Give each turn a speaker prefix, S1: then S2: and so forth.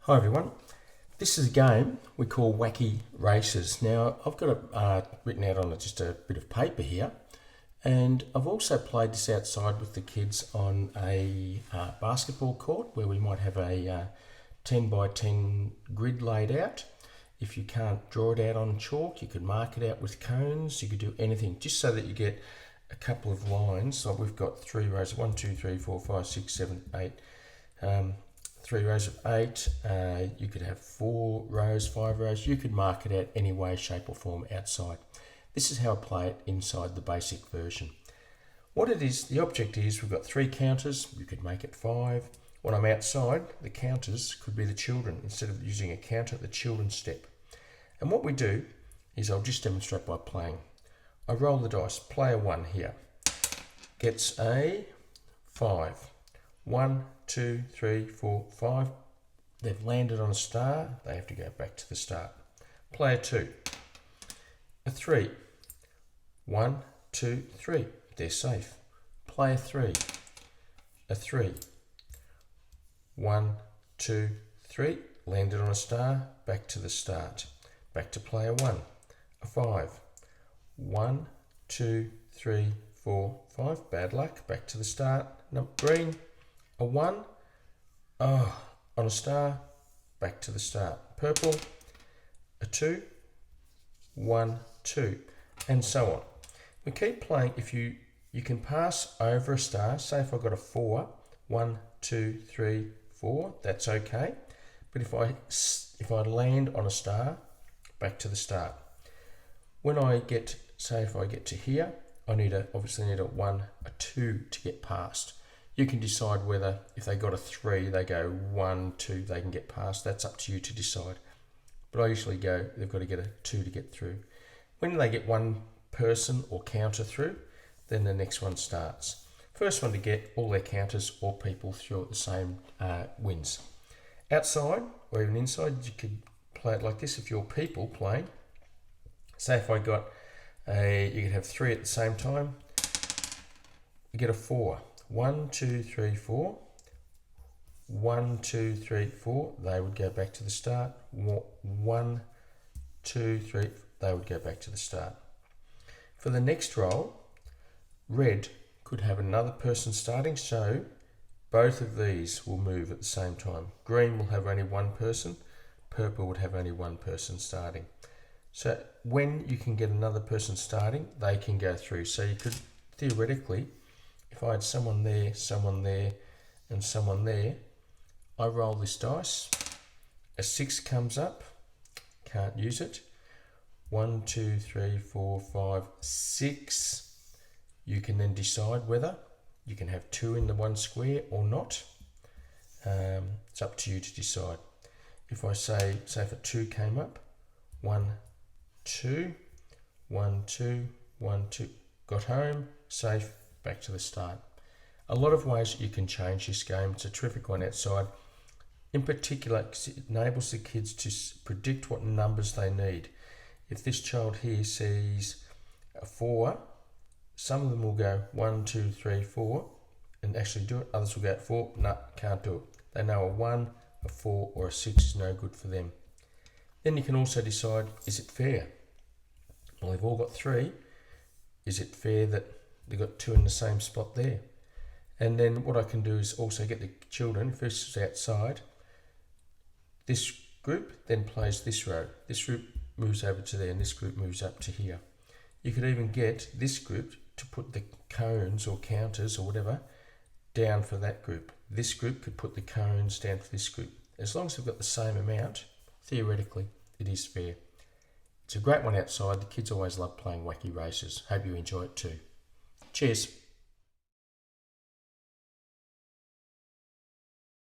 S1: Hi everyone, this is a game we call Wacky Races. Now I've got it written out on just a bit of paper here, and I've also played this outside with the kids on a basketball court where we might have a 10 by 10 grid laid out. If you can't draw it out on chalk, you could mark it out with cones, you could do anything just so that you get a couple of lines. So we've got 3 rows, 1, 2, 3, 4, 5, 6, 7, 8. 3 rows of 8, you could have 4 rows, 5 rows, you could mark it out any way, shape or form outside. This is how I play it inside the basic version. What it is, the object is, we've got 3 counters, you could make it 5. When I'm outside, the counters could be the children. Instead of using a counter, the children step. And what we do is, I'll just demonstrate by playing. I roll the dice, player 1 here, gets a 5. 1, 2, 3, 4, 5. They've landed on a star. They have to go back to the start. Player 2. A 3. 1, 2, 3. They're safe. Player 3. A 3. 1, 2, 3. Landed on a star. Back to the start. Back to player 1. A 5. 1, 2, 3, 4, 5. Bad luck. Back to the start. Green. A 1, on a star, back to the start. Purple, a 2, 1, 2, and so on. We keep playing. If you can pass over a star, say if I've got a 4, 1, 2, 3, 4, that's okay. But if I land on a star, back to the start. When I get, say if I get to here, I obviously need a 1, a 2 to get past. You can decide whether, if they got a 3, they go 1, 2, they can get past. That's up to you to decide. But I usually go, they've got to get a 2 to get through. When they get one person or counter through, then the next one starts. First one to get all their counters or people through at the same wins. Outside or even inside, you could play it like this. If you're people playing, say if I got you could have 3 at the same time, you get a 4. 1, 2, 3, 4. 1, 2, 3, 4. They would go back to the start. 1, 2, 3. They would go back to the start. For the next roll, red could have another person starting, so both of these will move at the same time. Green will have only one person. Purple would have only one person starting. So when you can get another person starting, they can go through. So you could theoretically, if I had someone there, and someone there, I roll this dice. A 6 comes up. Can't use it. 1, 2, 3, 4, 5, 6. You can then decide whether you can have 2 in the one square or not. It's up to you to decide. If I say if a 2 came up, 1, 2, 1, 2, 1, 2, got home, safe, back to the start. A lot of ways you can change this game. It's a terrific one outside. In particular, it enables the kids to predict what numbers they need. If this child here sees a 4, some of them will go 1, 2, 3, 4 and actually do it. Others will go 4, no, can't do it. They know a 1, a 4 or a 6 is no good for them. Then you can also decide, is it fair? Well, they've all got 3. Is it fair that they've got 2 in the same spot there? And then what I can do is also get the children, if this is outside, this group then plays this row. This group moves over to there and this group moves up to here. You could even get this group to put the cones or counters or whatever down for that group. This group could put the cones down for this group. As long as they've got the same amount, theoretically, it is fair. It's a great one outside. The kids always love playing Wacky Races. Hope you enjoy it too. Cheers.